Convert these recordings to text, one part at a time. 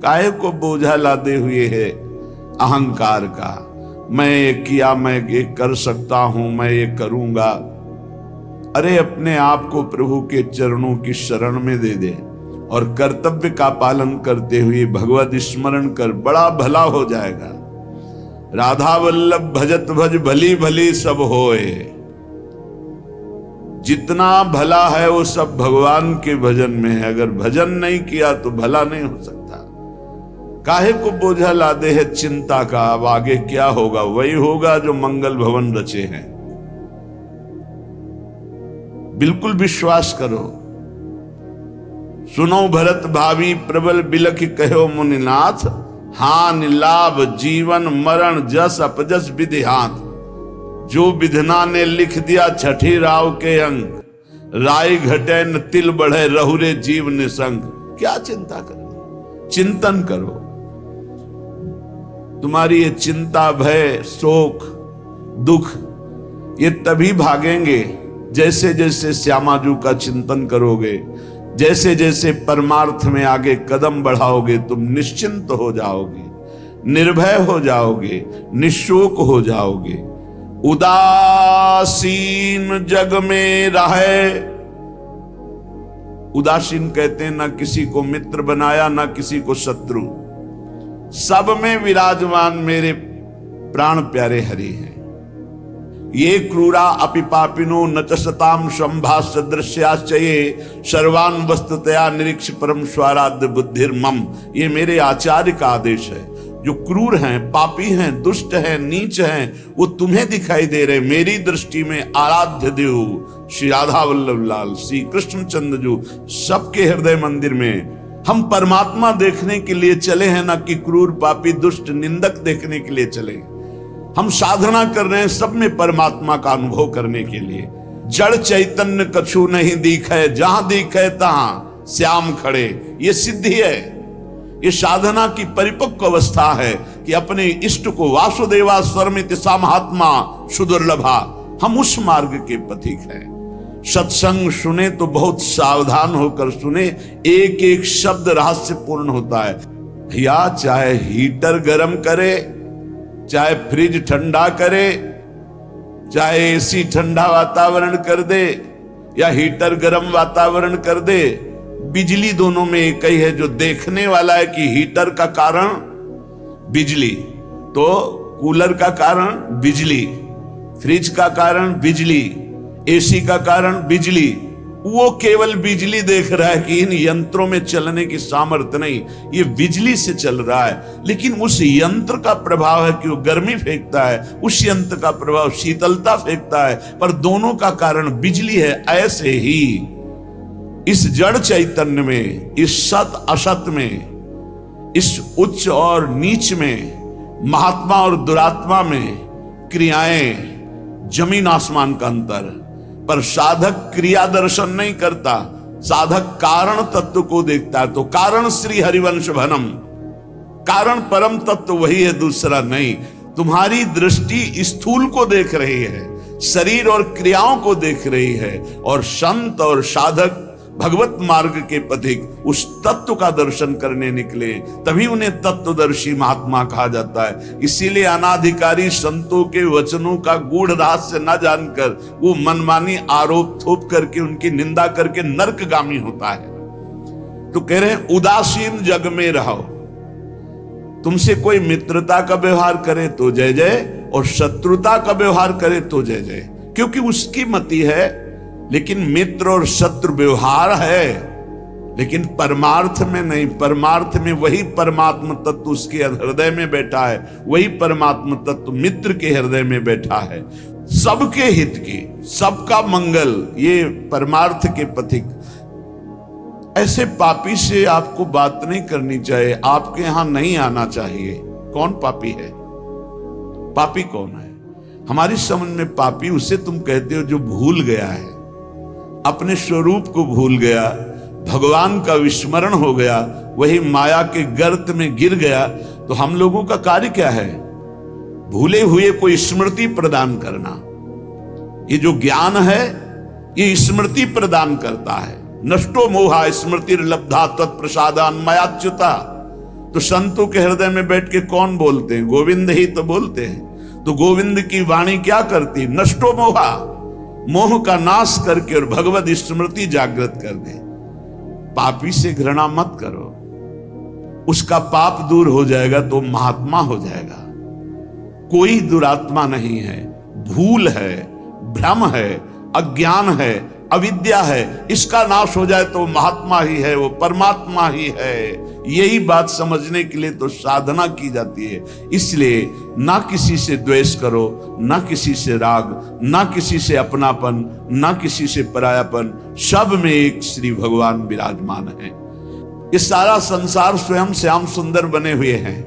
काहे को बोझा लादे हुए है अहंकार का। मैं ये किया, मैं ये कर सकता हूं, मैं ये करूंगा। अरे अपने आप को प्रभु के चरणों की शरण में दे दे और कर्तव्य का पालन करते हुए भगवत स्मरण कर, बड़ा भला हो जाएगा। राधा वल्लभ भजत भज भली भली सब होए। जितना भला है वो सब भगवान के भजन में है। अगर भजन नहीं किया तो भला नहीं हो सकता। काहे को बोझा लादे है चिंता का, अब आगे क्या होगा? वही होगा जो मंगल भवन रचे हैं। बिल्कुल विश्वास करो। सुनो भरत भावी प्रबल बिलख कहो मुनिनाथ, हान लाभ जीवन मरण जस अपजस विधि हाथ। जो विधना ने लिख दिया छठी राव के अंग, राय घटे न तिल बढ़े रहुरे जीव निसंग। क्या चिंता करो? चिंतन करो। तुम्हारी ये चिंता, भय, शोक, दुख ये तभी भागेंगे जैसे जैसे श्यामाजू का चिंतन करोगे, जैसे जैसे परमार्थ में आगे कदम बढ़ाओगे। तुम निश्चिंत हो जाओगे, निर्भय हो जाओगे, निशोक हो जाओगे। उदासीन जग में रहे। उदासीन कहते हैं ना किसी को मित्र बनाया ना किसी को शत्रु, सब में विराजमान मेरे प्राण प्यारे हरि हैं। ये क्रूरा अपि पापिनो न च सताम संभास सदृश्याश्चये सर्वान वस्तुतया निरीक्ष परम स्वाराध्य बुद्धिर्मम। ये मेरे आचार्य का आदेश है। जो क्रूर हैं, पापी हैं, दुष्ट हैं, नीच हैं, वो तुम्हें दिखाई दे रहे। मेरी दृष्टि में आराध्य देव श्री राधा वल्लभ लाल, श्री कृष्णचंद्र जी सबके हृदय मंदिर में हम परमात्मा देखने के लिए चले हैं, ना कि क्रूर, पापी, दुष्ट, निंदक देखने के लिए चले। हम साधना कर रहे हैं सब में परमात्मा का अनुभव करने के लिए। जड़ चैतन्य कछु नहीं दिखे, जहां दिखे तहां श्याम खड़े। ये सिद्धि है, ये साधना की परिपक्व अवस्था है कि अपने इष्ट को वासुदेवा स्वरमिति सा महात्मा सुदुर्लभा। हम उस मार्ग के पथिक हैं। सत्संग सुने तो बहुत सावधान होकर सुने। एक एक शब्द रहस्यपूर्ण होता है। या चाहे हीटर गर्म करे, चाहे फ्रिज ठंडा करे, चाहे एसी ठंडा वातावरण कर दे या हीटर गर्म वातावरण कर दे, बिजली दोनों में एक ही है। जो देखने वाला है कि हीटर का कारण बिजली, तो कूलर का कारण बिजली, फ्रिज का कारण बिजली, एसी का कारण बिजली, वो केवल बिजली देख रहा है कि इन यंत्रों में चलने की सामर्थ्य नहीं, ये बिजली से चल रहा है। लेकिन उस यंत्र का प्रभाव है कि वो गर्मी फेंकता है, उस यंत्र का प्रभाव शीतलता फेंकता है, पर दोनों का कारण बिजली है। ऐसे ही इस जड़ चैतन्य में, इस सत असत में, इस उच्च और नीच में, महात्मा और दुरात्मा में क्रियाएं जमीन आसमान का अंतर। पर साधक क्रिया दर्शन नहीं करता, साधक कारण तत्व को देखता है। तो कारण श्री हरिवंश भनम, कारण परम तत्व वही है, दूसरा नहीं। तुम्हारी दृष्टि स्थूल को देख रही है, शरीर और क्रियाओं को देख रही है। और संत और साधक भगवत मार्ग के पथिक उस तत्व का दर्शन करने निकले, तभी उन्हें तत्वदर्शी महात्मा कहा जाता है। इसीलिए अनाधिकारी संतों के वचनों का गूढ़ रहस्य न जानकर वो मनमानी आरोप थोप करके उनकी निंदा करके नरकगामी होता है। तो कह रहे हैं उदासीन जग में रहो। तुमसे कोई मित्रता का व्यवहार करे तो जय जय, और शत्रुता का व्यवहार करे तो जय जय, क्योंकि उसकी मति है। लेकिन मित्र और शत्रु व्यवहार है, लेकिन परमार्थ में नहीं। परमार्थ में वही परमात्म तत्व उसके हृदय में बैठा है, वही परमात्म तत्व मित्र के हृदय में बैठा है। सबके हित की, सबका मंगल, ये परमार्थ के पथिक। ऐसे पापी से आपको बात नहीं करनी चाहिए, आपके यहां नहीं आना चाहिए। कौन पापी है? पापी कौन है? हमारी समझ में पापी उसे तुम कहते हो जो भूल गया है, अपने स्वरूप को भूल गया, भगवान का विस्मरण हो गया, वही माया के गर्त में गिर गया। तो हम लोगों का कार्य क्या है? भूले हुए को स्मृति प्रदान करना। ये जो ज्ञान है ये स्मृति प्रदान करता है। नष्टो मोहा स्मृति लब्धा तत्प्रसादान मयाच्युता। तो संतों के हृदय में बैठ के कौन बोलते हैं? गोविंद ही तो बोलते हैं। तो गोविंद की वाणी क्या करती? नष्टो मोहा, मोह का नाश करके और भगवत स्मृति जागृत कर दे। पापी से घृणा मत करो, उसका पाप दूर हो जाएगा तो महात्मा हो जाएगा। कोई दुरात्मा नहीं है, भूल है, भ्रम है, अज्ञान है, अविद्या है, इसका नाश हो जाए तो महात्मा ही है, वो परमात्मा ही है। यही बात समझने के लिए तो साधना की जाती है। इसलिए ना किसी से द्वेष करो, ना किसी से राग, ना किसी से अपनापन, ना किसी से परायापन, सब में एक श्री भगवान विराजमान है। ये सारा संसार स्वयं श्याम सुंदर बने हुए हैं।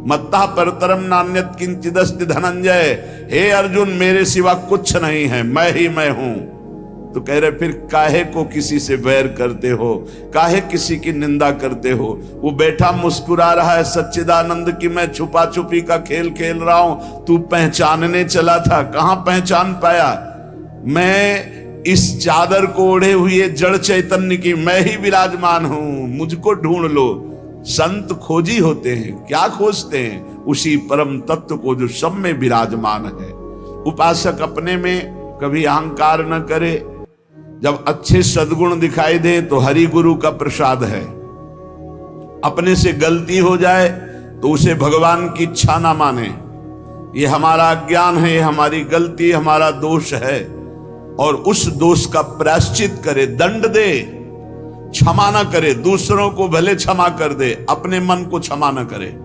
मत्ता परतरम नान्यत किंचिदस्ति धनंजय, हे अर्जुन मेरे सिवा कुछ नहीं है, मैं ही मैं हूं। तो कह रहे फिर काहे को किसी से वैर करते हो, काहे किसी की निंदा करते हो? वो बैठा मुस्कुरा रहा है सच्चिदानंद की मैं छुपा छुपी का खेल खेल रहा हूं, तू पहचानने चला था, कहां पहचान पाया? मैं इस चादर को ओढ़े हुए जड़ चैतन्य की मैं ही विराजमान हूं, मुझको ढूंढ लो। संत खोजी होते हैं, क्या खोजते हैं? उसी परम तत्व को जो सब में विराजमान है। उपासक अपने में कभी अहंकार न करे। जब अच्छे सद्गुण दिखाई दे तो हरि गुरु का प्रसाद है। अपने से गलती हो जाए तो उसे भगवान की इच्छा ना माने, ये हमारा अज्ञान है, ये हमारी गलती, हमारा दोष है, और उस दोष का प्रायश्चित करे, दंड दे, क्षमा ना करे। दूसरों को भले क्षमा कर दे, अपने मन को क्षमा ना करे।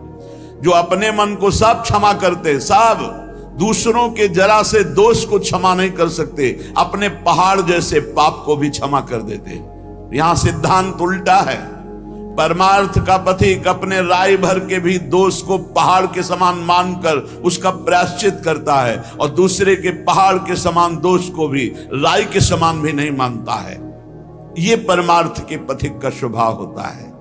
जो अपने मन को सब क्षमा करते, सब दूसरों के जरा से दोष को क्षमा नहीं कर सकते, अपने पहाड़ जैसे पाप को भी क्षमा कर देते। यहां सिद्धांत उल्टा है। परमार्थ का पथिक अपने राय भर के भी दोष को पहाड़ के समान मानकर उसका प्रायश्चित करता है, और दूसरे के पहाड़ के समान दोष को भी राय के समान भी नहीं मानता है। ये परमार्थ के पथिक का स्वभाव होता है।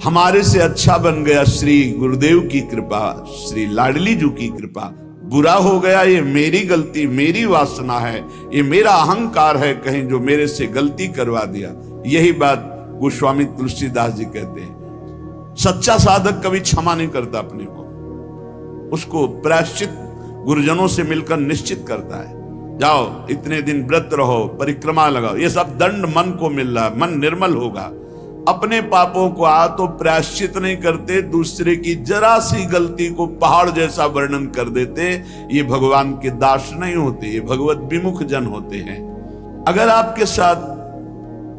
हमारे से अच्छा बन गया श्री गुरुदेव की कृपा, श्री लाडली जी की कृपा। बुरा हो गया ये मेरी गलती, मेरी वासना है, ये मेरा अहंकार है कहीं जो मेरे से गलती करवा दिया। यही बात गोस्वामी तुलसीदास जी कहते हैं। सच्चा साधक कभी क्षमा नहीं करता अपने को, उसको प्रायश्चित गुरुजनों से मिलकर निश्चित करता है। जाओ इतने दिन व्रत रहो, परिक्रमा लगाओ, ये सब दंड मन को मिल रहा है, मन निर्मल होगा। अपने पापों को तो प्रायश्चित नहीं करते, दूसरे की जरा सी गलती को पहाड़ जैसा वर्णन कर देते। ये भगवान के दास नहीं होते, ये भगवत विमुख जन होते हैं। अगर आपके साथ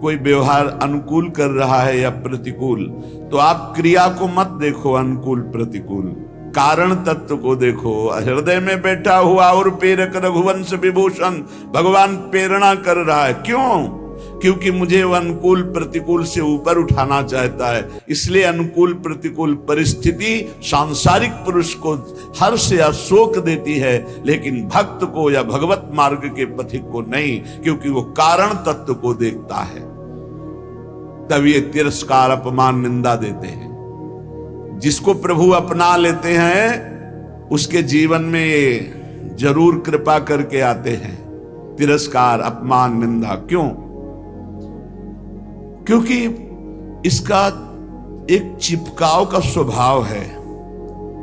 कोई व्यवहार अनुकूल कर रहा है या प्रतिकूल, तो आप क्रिया को मत देखो, अनुकूल प्रतिकूल, कारण तत्व को देखो। हृदय में बैठा हुआ और प्रेरक रघुवंश विभूषण भगवान प्रेरणा कर रहा है। क्यों? क्योंकि मुझे वह अनुकूल प्रतिकूल से ऊपर उठाना चाहता है। इसलिए अनुकूल प्रतिकूल परिस्थिति सांसारिक पुरुष को हर्ष या शोक देती है, लेकिन भक्त को या भगवत मार्ग के पथिक को नहीं, क्योंकि वो कारण तत्व को देखता है। तब ये तिरस्कार, अपमान, निंदा देते हैं। जिसको प्रभु अपना लेते हैं उसके जीवन में ये जरूर कृपा करके आते हैं। तिरस्कार, अपमान, निंदा। क्यों? क्योंकि इसका एक चिपकाव का स्वभाव है।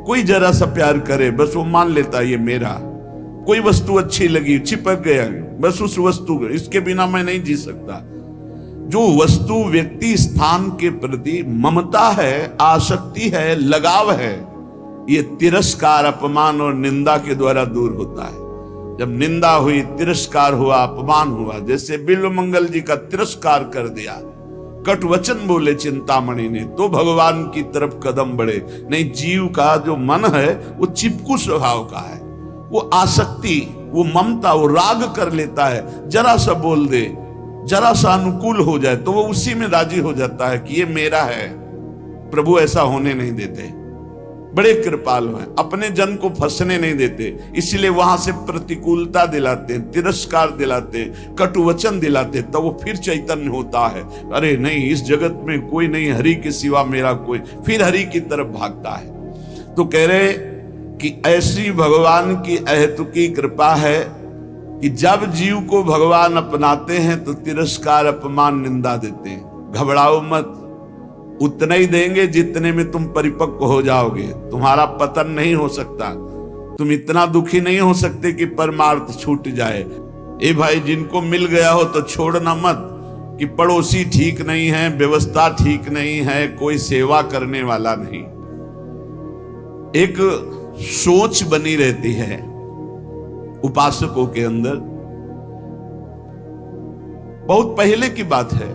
कोई जरा सा प्यार करे बस वो मान लेता है ये मेरा। कोई वस्तु अच्छी लगी, चिपक गया, बस उस वस्तु, इसके बिना मैं नहीं जी सकता। जो वस्तु, व्यक्ति, स्थान के प्रति ममता है, आसक्ति है, लगाव है, ये तिरस्कार, अपमान और निंदा के द्वारा दूर होता है। जब निंदा हुई, तिरस्कार हुआ, अपमान हुआ, जैसे बिल्वमंगल जी का तिरस्कार कर दिया, कटु वचन बोले चिंतामणि ने, तो भगवान की तरफ कदम बढ़े। नहीं, जीव का जो मन है वो चिपकू स्वभाव का है, वो आसक्ति, वो ममता, वो राग कर लेता है। जरा सा बोल दे, जरा सा अनुकूल हो जाए तो वो उसी में राजी हो जाता है कि ये मेरा है। प्रभु ऐसा होने नहीं देते, बड़े कृपालु हैं, अपने जन को फंसने नहीं देते। इसलिए वहां से प्रतिकूलता दिलाते, तिरस्कार दिलाते, कटु वचन दिलाते, तब वो फिर चैतन्य होता है। अरे नहीं, इस जगत में कोई नहीं, हरि के सिवा मेरा कोई, फिर हरि की तरफ भागता है। तो कह रहे कि ऐसी भगवान की अहेतुकी कृपा है कि जब जीव को भगवान अपनाते हैं तो तिरस्कार, अपमान, निंदा देते हैं। घबराओ मत, उतना ही देंगे जितने में तुम परिपक्व हो जाओगे। तुम्हारा पतन नहीं हो सकता। तुम इतना दुखी नहीं हो सकते कि परमार्थ छूट जाए। ए भाई, जिनको मिल गया हो तो छोड़ना मत कि पड़ोसी ठीक नहीं है, व्यवस्था ठीक नहीं है, कोई सेवा करने वाला नहीं। एक सोच बनी रहती है उपासकों के अंदर। बहुत पहले की बात है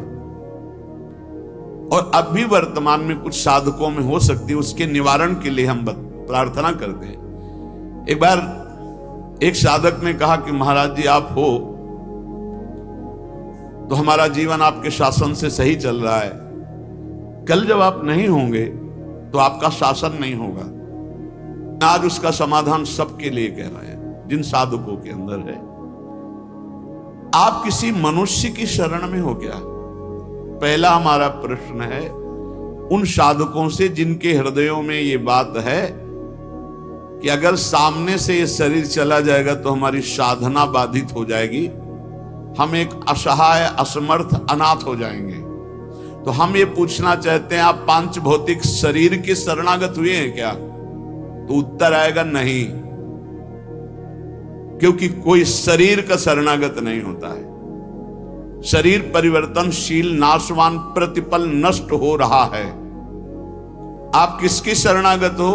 और अब भी वर्तमान में कुछ साधकों में हो सकती है। उसके निवारण के लिए हम प्रार्थना करते हैं। एक बार एक साधक ने कहा कि महाराज जी, आप हो तो हमारा जीवन आपके शासन से सही चल रहा है। कल जब आप नहीं होंगे तो आपका शासन नहीं होगा। आज उसका समाधान सबके लिए कह रहे हैं, जिन साधकों के अंदर है। आप किसी मनुष्य की शरण में हो क्या? पहला हमारा प्रश्न है उन साधकों से जिनके हृदयों में ये बात है कि अगर सामने से ये शरीर चला जाएगा तो हमारी साधना बाधित हो जाएगी, हम एक असहाय, असमर्थ, अनाथ हो जाएंगे। तो हम ये पूछना चाहते हैं, आप पांच भौतिक शरीर के शरणागत हुए हैं क्या? तो उत्तर आएगा नहीं, क्योंकि कोई शरीर का शरणागत नहीं होता है। शरीर परिवर्तनशील, नाशवान, प्रतिपल नष्ट हो रहा है। आप किसकी शरणागत हो?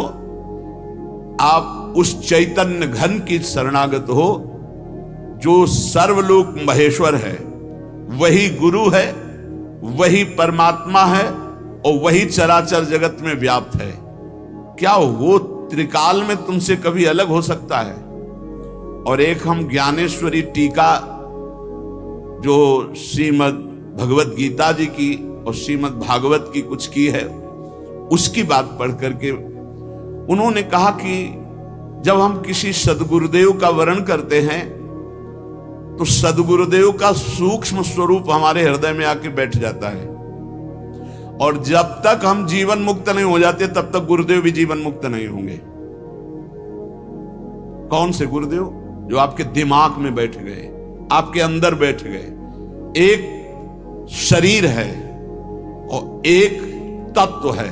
आप उस चैतन्य घन की शरणागत हो जो सर्वलोक महेश्वर है। वही गुरु है, वही परमात्मा है और वही चराचर जगत में व्याप्त है। क्या वो त्रिकाल में तुमसे कभी अलग हो सकता है? और एक हम ज्ञानेश्वरी टीका जो श्रीमद् भगवत गीता जी की और श्रीमद् भागवत की कुछ की है, उसकी बात पढ़ करके उन्होंने कहा कि जब हम किसी सदगुरुदेव का वर्ण करते हैं तो सदगुरुदेव का सूक्ष्म स्वरूप हमारे हृदय में आके बैठ जाता है। और जब तक हम जीवन मुक्त नहीं हो जाते तब तक गुरुदेव भी जीवन मुक्त नहीं होंगे। कौन से गुरुदेव? जो आपके दिमाग में बैठ गए, आपके अंदर बैठ गए। एक शरीर है और एक तत्व है,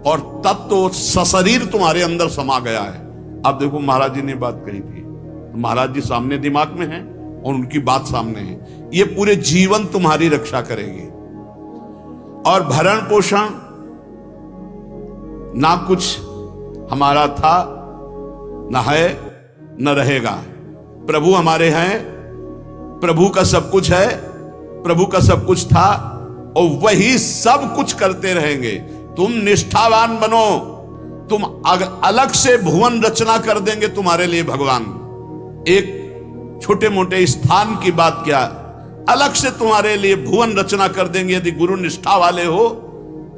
और तत्व सशरीर तुम्हारे अंदर समा गया है। अब देखो, महाराज जी ने बात कही थी तो महाराज जी सामने दिमाग में हैं और उनकी बात सामने है। ये पूरे जीवन तुम्हारी रक्षा करेगी। और भरण पोषण ना कुछ हमारा था, ना है, न रहेगा। प्रभु हमारे हैं, प्रभु का सब कुछ है, प्रभु का सब कुछ था और वही सब कुछ करते रहेंगे। तुम निष्ठावान बनो, तुम अलग से भुवन रचना कर देंगे तुम्हारे लिए भगवान। एक छोटे मोटे स्थान की बात क्या, अलग से तुम्हारे लिए भुवन रचना कर देंगे। यदि गुरु निष्ठा वाले हो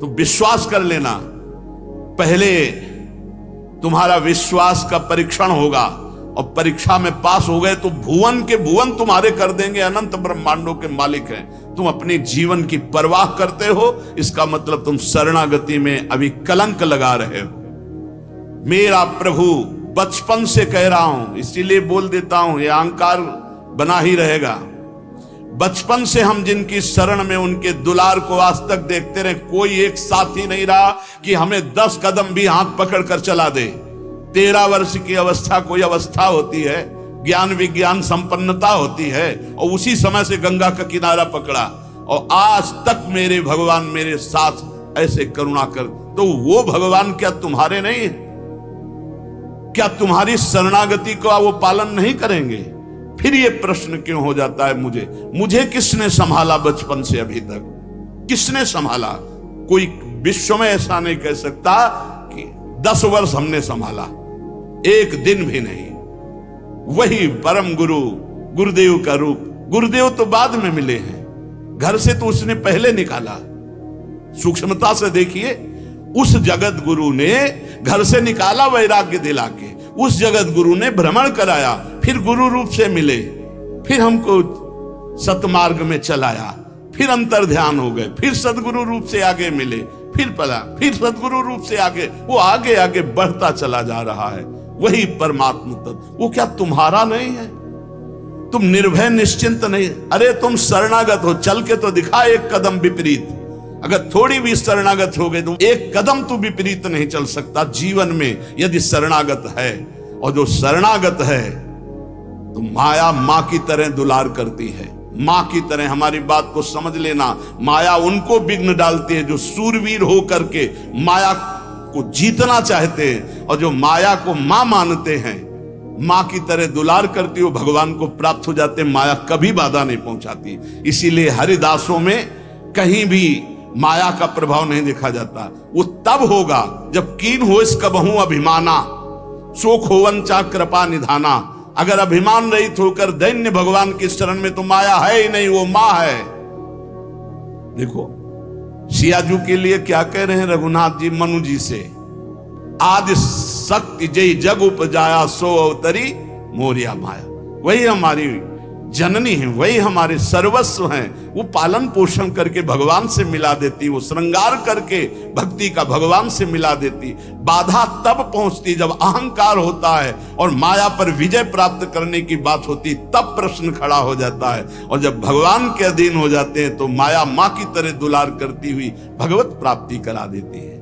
तो विश्वास कर लेना, पहले तुम्हारा विश्वास का परीक्षण होगा और परीक्षा में पास हो गए तो भुवन के भुवन तुम्हारे कर देंगे। अनंत ब्रह्मांडों के मालिक हैं। तुम अपने जीवन की परवाह करते हो, इसका मतलब तुम शरणागति में अभी कलंक लगा रहे हो। मेरा प्रभु बचपन से कह रहा हूं, इसीलिए बोल देता हूं, यह अहंकार बना ही रहेगा। बचपन से हम जिनकी शरण में उनके दुलार को आज तक देखते रहे, कोई एक साथी नहीं रहा कि हमें 10 कदम भी हाथ पकड़ कर चला दे। 13 वर्ष की अवस्था कोई अवस्था होती है, ज्ञान विज्ञान संपन्नता होती है, और उसी समय से गंगा का किनारा पकड़ा और आज तक मेरे भगवान मेरे साथ ऐसे करुणा कर। तो वो भगवान क्या तुम्हारे नहीं है? क्या तुम्हारी शरणागति का वो पालन नहीं करेंगे? फिर ये प्रश्न क्यों हो जाता है मुझे किसने संभाला बचपन से अभी तक? किसने संभाला? कोई विश्व में ऐसा नहीं कह सकता कि 10 वर्ष हमने संभाला, एक दिन भी नहीं। वही परम गुरु गुरुदेव का रूप। गुरुदेव तो बाद में मिले हैं, घर से तो उसने पहले निकाला। सूक्ष्मता से देखिए, उस जगत गुरु ने घर से निकाला वैराग्य दिला के, उस जगत गुरु ने भ्रमण कराया, फिर गुरु रूप से मिले, फिर हमको सतमार्ग में चलाया, फिर अंतर ध्यान हो गए, फिर सदगुरु रूप से आगे मिले, फिर पला, फिर सदगुरु रूप से आगे, वो आगे आगे बढ़ता चला जा रहा है। वही परमात्मा तत्व, वो क्या तुम्हारा नहीं है? तुम निर्भय निश्चिंत नहीं? अरे तुम शरणागत हो, चल के तो दिखा एक कदम विपरीत। अगर थोड़ी भी शरणागत हो गए तो एक कदम तो विपरीत नहीं चल सकता जीवन में, यदि शरणागत है। और जो शरणागत है तो माया मां की तरह दुलार करती है, मां की तरह। हमारी बात को समझ लेना, माया उनको विघ्न डालती है जो सूरवीर हो करके माया को जीतना चाहते हैं, और जो माया को मां मानते हैं, मां की तरह दुलार करती हो, भगवान को प्राप्त हो जाते। माया कभी बाधा नहीं पहुंचाती। इसीलिए हरिदासों में कहीं भी माया का प्रभाव नहीं देखा जाता। वो तब होगा जब कीन हो इस कबहू अभिमाना, शोक होवन चा कृपा निधाना। अगर अभिमान रहित होकर दैन्य भगवान की शरण में, तो माया है ही नहीं, वो मां है। देखो सियाजू के लिए क्या कह रहे हैं रघुनाथ जी मनु जी से, आदि शक्ति जय जग उपजाया सो अवतरी मोरिया माया। वही हमारी जननी है, वही हमारे सर्वस्व हैं। वो पालन पोषण करके भगवान से मिला देती, वो श्रृंगार करके भक्ति का भगवान से मिला देती। बाधा तब पहुंचती जब अहंकार होता है और माया पर विजय प्राप्त करने की बात होती, तब प्रश्न खड़ा हो जाता है। और जब भगवान के अधीन हो जाते हैं तो माया मां की तरह दुलार करती हुई भगवत प्राप्ति करा देती है।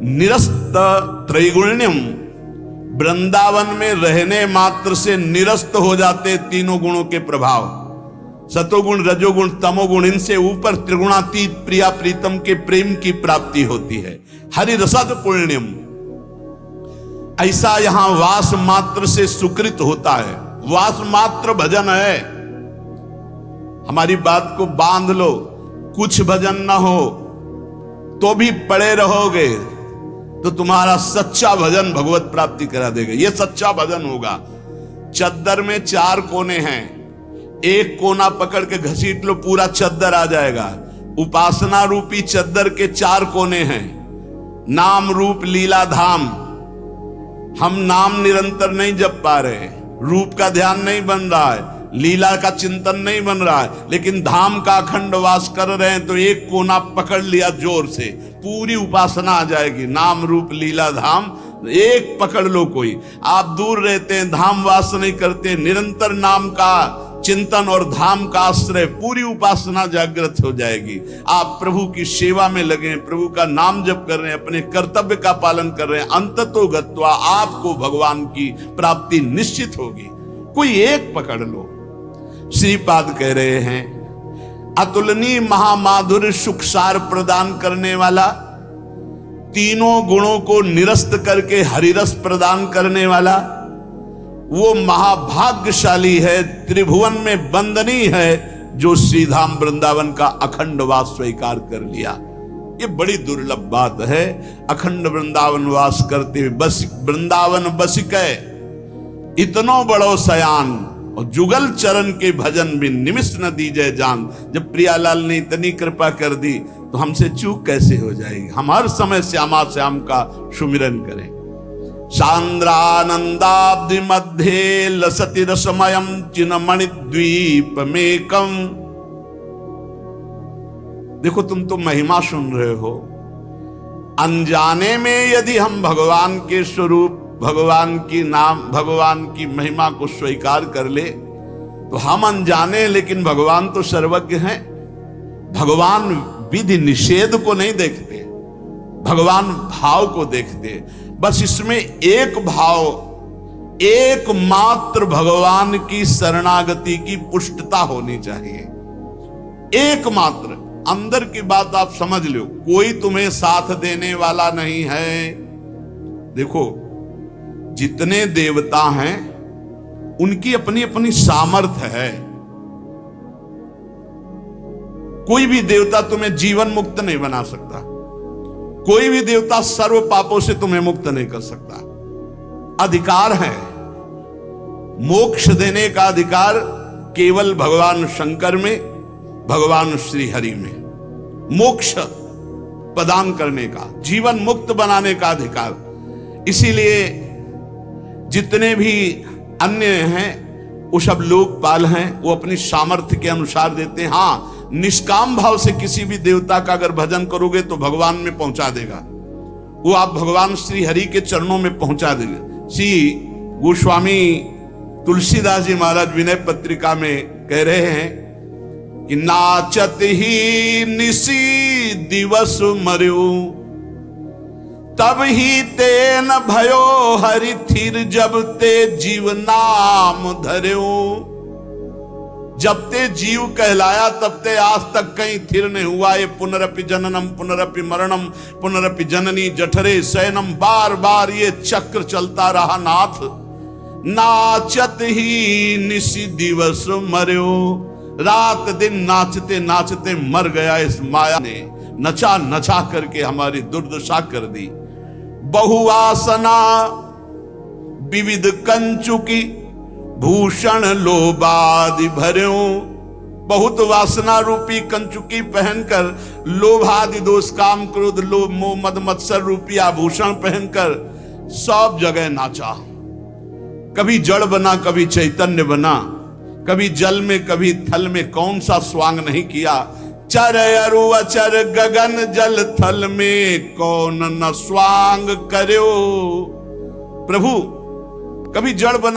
निरस्त त्रैगुण्यम, वृंदावन में रहने मात्र से निरस्त हो जाते तीनों गुणों के प्रभाव, सतोगुण रजोगुण तमोगुण। इनसे ऊपर त्रिगुणातीत प्रिया प्रीतम के प्रेम की प्राप्ति होती है। हरि रसद पुण्यम, ऐसा यहां वास मात्र से सुकृत होता है। वास मात्र भजन है। हमारी बात को बांध लो, कुछ भजन ना हो तो भी पड़े रहोगे तो तुम्हारा सच्चा भजन भगवत प्राप्ति करा देगा। यह सच्चा भजन होगा। चद्दर में 4 कोने हैं, एक कोना पकड़ के घसीट लो, पूरा चद्दर आ जाएगा। उपासना रूपी चद्दर के 4 कोने हैं, नाम रूप लीला धाम। हम नाम निरंतर नहीं जप पा रहे, रूप का ध्यान नहीं बन रहा है, लीला का चिंतन नहीं बन रहा है, लेकिन धाम का अखंड वास कर रहे हैं। तो एक कोना पकड़ लिया जोर से, पूरी उपासना आ जाएगी। नाम रूप लीला धाम एक पकड़ लो। कोई आप दूर रहते हैं, धाम वास नहीं करते, निरंतर नाम का चिंतन और धाम का आश्रय, पूरी उपासना जागृत हो जाएगी। आप प्रभु की सेवा में लगे, प्रभु का नाम जप कर रहे हैं, अपने कर्तव्य का पालन कर रहे हैं, अंततो गत्वा आपको भगवान की प्राप्ति निश्चित होगी। कोई एक पकड़ लो। श्रीपाद कह रहे हैं, अतुलनीय महामाधुर्य सुखसार प्रदान करने वाला, तीनों गुणों को निरस्त करके हरिरस प्रदान करने वाला, वो महाभाग्यशाली है, त्रिभुवन में वंदनीय है, जो श्रीधाम वृंदावन का अखंड वास स्वीकार कर लिया। ये बड़ी दुर्लभ बात है। अखंड वृंदावन वास करते हुए बस वृंदावन बसिकै इतनो बड़ो सयान, और जुगल चरण के भजन भी निमिष न दीजिए जान। जब प्रियालाल ने इतनी कृपा कर दी तो हमसे चूक कैसे हो जाएगी। हम हर समय श्यामा श्याम का सुमिरन करें। सांद्रानंदाब्धि मध्य लसति रसमयम चिन्मणि द्वीप मेकम। देखो तुम तो महिमा सुन रहे हो, अनजाने में यदि हम भगवान के स्वरूप, भगवान की नाम, भगवान की महिमा को स्वीकार कर ले तो हम अनजाने, लेकिन भगवान तो सर्वज्ञ हैं। भगवान विधि निषेध को नहीं देखते, भगवान भाव को देखते। बस इसमें एक भाव, एकमात्र भगवान की शरणागति की पुष्टता होनी चाहिए। एकमात्र। अंदर की बात आप समझ लो, कोई तुम्हें साथ देने वाला नहीं है। देखो जितने देवता हैं उनकी अपनी अपनी सामर्थ्य है। कोई भी देवता तुम्हें जीवन मुक्त नहीं बना सकता, कोई भी देवता सर्व पापों से तुम्हें मुक्त नहीं कर सकता। अधिकार है, मोक्ष देने का अधिकार केवल भगवान शंकर में, भगवान श्री हरि में। मोक्ष प्रदान करने का, जीवन मुक्त बनाने का अधिकार। इसीलिए जितने भी अन्य हैं वो सब लोकपाल हैं, वो अपनी सामर्थ्य के अनुसार देते हैं। हाँ, निष्काम भाव से किसी भी देवता का अगर भजन करोगे तो भगवान में पहुंचा देगा वो, आप भगवान श्री हरि के चरणों में पहुंचा देगा। श्री गोस्वामी तुलसीदास जी महाराज विनय पत्रिका में कह रहे हैं कि नाचत ही निसी दिवस मर्यो। तब ही तेन भयो हरि थिर जब ते जीव नाम धर्यो। जब ते जीव कहलाया तब ते आज तक कहीं थिर नहीं हुआ। ये पुनरपि जननम पुनरपि मरणम पुनरपि जननी जठरे शयनम, बार बार ये चक्र चलता रहा नाथ। नाचत ही निशि दिवस मर्यो। रात दिन नाचते नाचते मर गया इस माया ने, नचा नचा करके हमारी दुर्दशा कर दी। बहुवासना विविध कंचुकी भूषण लोभादि भर्यो। बहुत वासना रूपी कंचुकी पहनकर, लोभादि दोष काम क्रोध लोभ मोह मद मत्सर रूपी आभूषण पहनकर सब जगह नाचा। कभी जड़ बना, कभी चैतन्य बना, कभी जल में कभी थल में, कौन सा स्वांग नहीं किया। चर अरु अचर गगन जल थल में, कौन न स्वांग कर्यो। प्रभु कभी जड़ बना